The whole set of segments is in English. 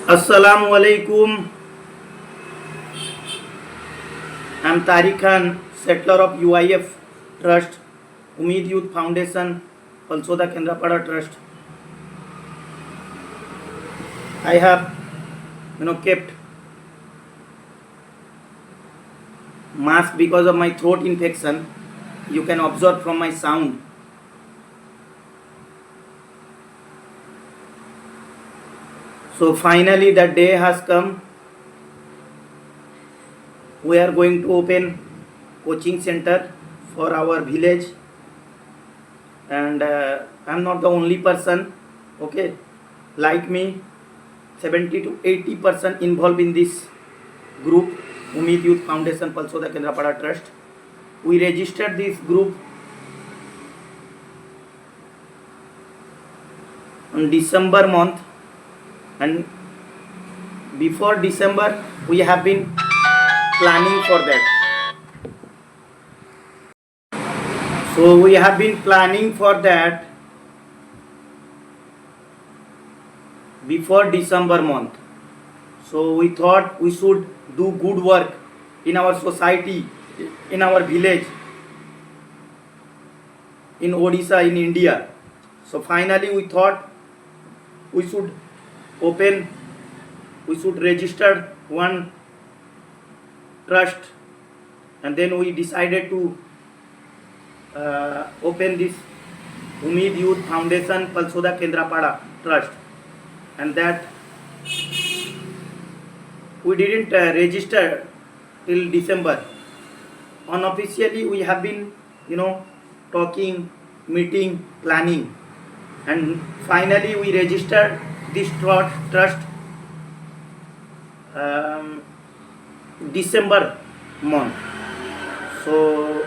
Assalamualaikum. I'm Tariq Khan, settler of UIF Trust, Umeed Youth Foundation, also the Kendrapada Trust. I have, kept mask because of my throat infection. You can observe from my sound. So finally, the day has come. We are going to open coaching center for our village, and I'm not the only person. Okay, like me, 70 to 80% involved in this group, Umeed Youth Foundation, also the Kendrapada Trust. We registered this group on December month, and before December we have been planning for that. So we have been planning for that before December month. So we thought we should do good work in our society, in our village, in Odisha, in India. So finally we thought we should register one trust, and then we decided to open this Umeed Youth Foundation Palsoda Kendrapada Trust, and that we didn't register till December. Unofficially we have been talking, meeting, planning, and finally we registered this trust December month. So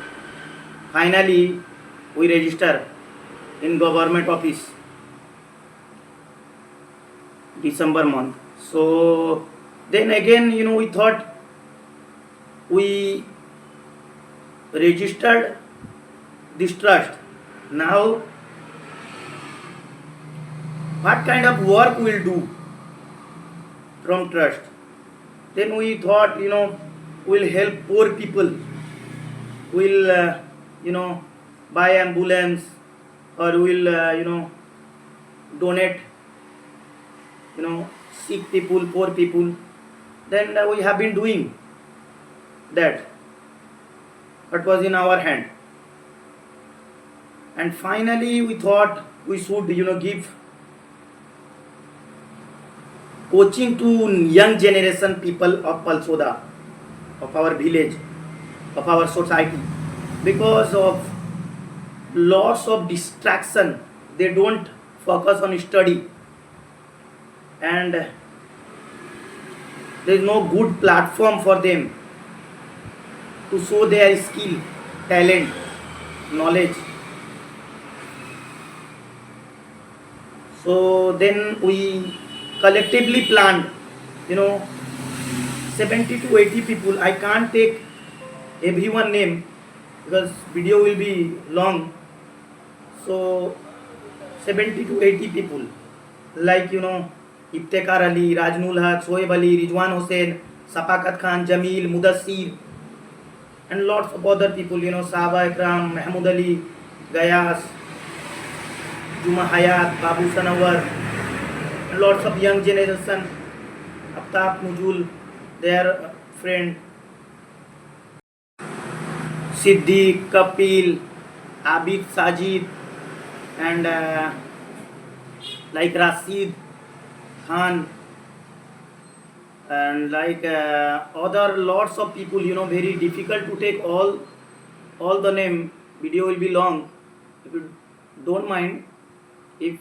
finally we register in government office December month. So then again we thought we registered this trust. Now what kind of work we'll do from trust? Then we thought we'll help poor people, we'll buy ambulance, or we'll donate sick people, poor people. Then we have been doing that, what was in our hand. And finally we thought we should give coaching to young generation people of Palsoda, of our village, of our society, because of lots of distraction. They don't focus on study, and there is no good platform for them to show their skill, talent, knowledge. So then we collectively planned 70 to 80 people. I can't take everyone name because video will be long. So 70 to 80 people, like Iftekhar Ali, Rajnul Haq, Shoaib Ali, Rizwan Hussain, Safakat Khan, Jamil, Mudassir, and lots of other people, Sahaba Ikram, Mahmood Ali, Gayas, Juma Hayat, Babu Sanawar, and lots of young generation, Aftab Nujul, their friend, Siddiq, Kapil, Abid Sajid, and like Rashid Khan, and like other lots of people. Very difficult to take all the name. Video will be long. If you don't mind, if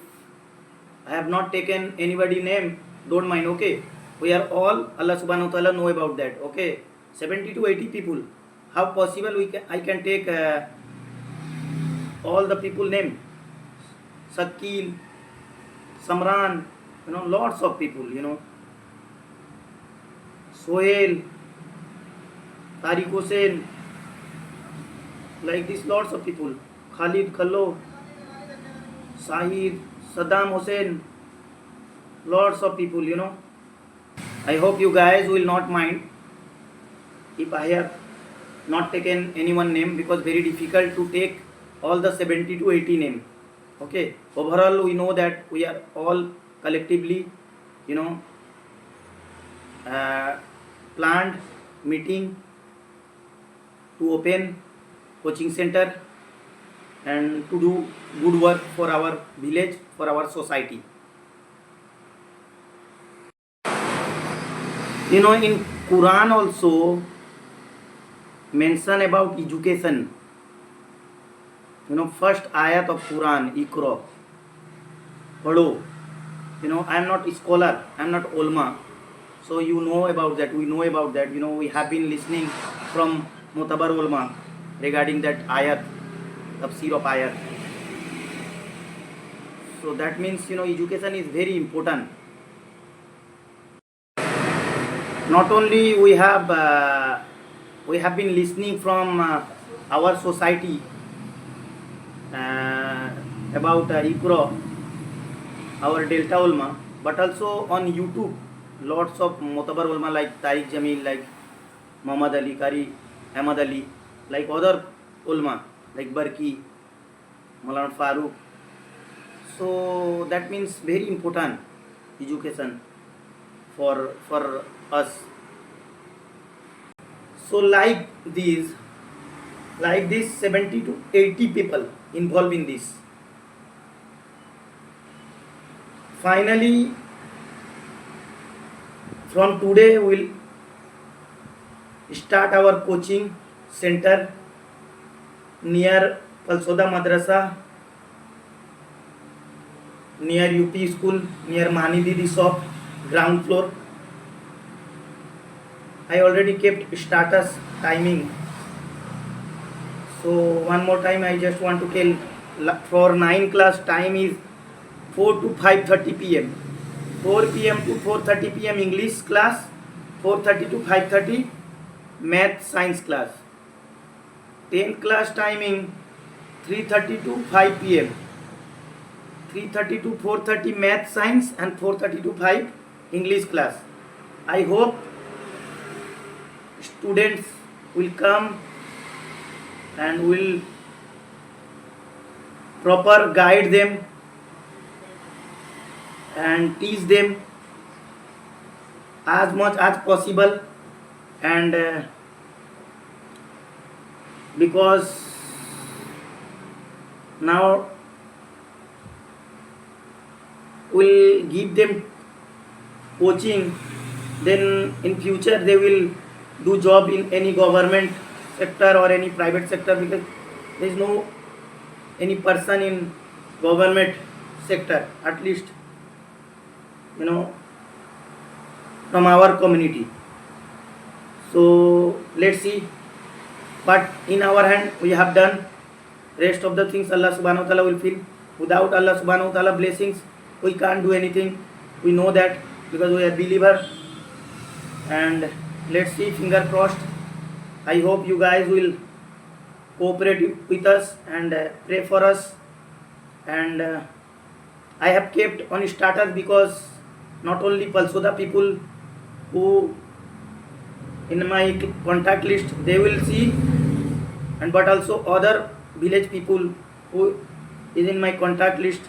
I have not taken anybody name, don't mind. Okay, we are all, Allah Subhanahu wa Taala know about that. Okay, 70 to 80 people. How possible I can take all the people name? Sakil, Samran, lots of people. Sohail, Tariq Hussain, like this, lots of people. Khalid Khallo, Sahid, Saddam Hussein, lots of people. I hope you guys will not mind if I have not taken anyone name, because very difficult to take all the 70 to 80 name. Okay, overall we know that we are all collectively, you know, uh, planned meeting to open coaching center and to do good work for our village, for our society. You know, in Quran also mention about education. You know, first ayat of Quran, Iqra, Pado. You know, I am not a scholar, I am not ulama, so you know about that. We know about that. You know, we have been listening from Mutabar ulama regarding that ayat, tafsir of ayat. So that means, you know, education is very important. Not only we have been listening from our society uh, about Iqra, our Delta ulama, but also on YouTube, lots of Motabar ulama like Tariq Jamil, like Muhammad Ali, Kari Ahmad Ali, like other ulama like Barki, Maulana Farooq. So that means very important education for us. So like this 70 to 80 people involved in this. Finally, from today we'll start our coaching center near Palsoda Madrasa, near UP school, near Mani Didi shop, ground floor. I already kept status timing. So one more time I just want to tell, for 9 class time is 4 to 5:30 p.m. 4 p.m. to 4:30 p.m. English class, 4:30 to 5:30 math science class. 10 class timing 3:30 to 5 p.m. 3:30 to 4:30 math science and 4:30 to 5 English class. I hope students will come and will proper guide them and teach them as much as possible, and because now we'll give them coaching, then in future they will do job in any government sector or any private sector, because there is no any person in government sector, at least, you know, from our community. So let's see, but in our hand we have done. Rest of the things Allah subhanahu wa ta'ala will fill. Without Allah subhanahu wa ta'ala blessings we can't do anything. We know that, because we are believer. And let's see, finger crossed. I hope you guys will cooperate with us and pray for us. And I have kept on status, because not only Palsoda people who in my contact list they will see, and but also other village people who is in my contact list,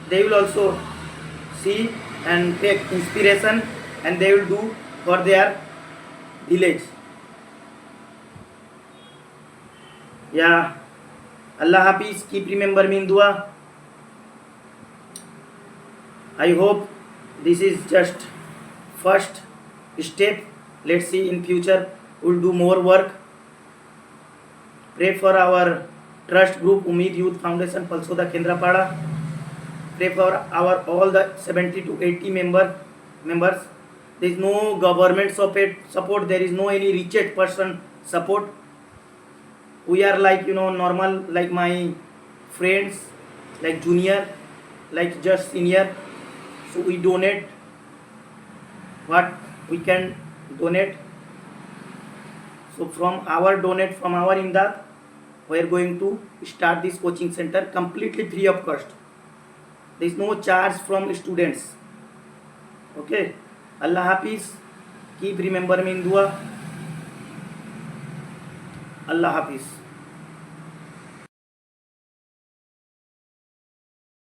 they will also see and take inspiration, and they will do for their village. Yeah, Allah Hafiz, keep remember me in dua. I hope this is just first step. Let's see, in future we'll do more work. Pray for our trust group Umeed Youth Foundation Palsoda Kendrapada. Pray for our all the 70 to 80 members. There is no government support. There is no any rich person support. We are like, you know, normal, like my friends, like junior, like just senior. So we donate what we can donate. So from our imdad, we are going to start this coaching center completely free of cost. There is no charge from students. Okay, Allah Hafiz. Keep remember me in dua. Allah Hafiz.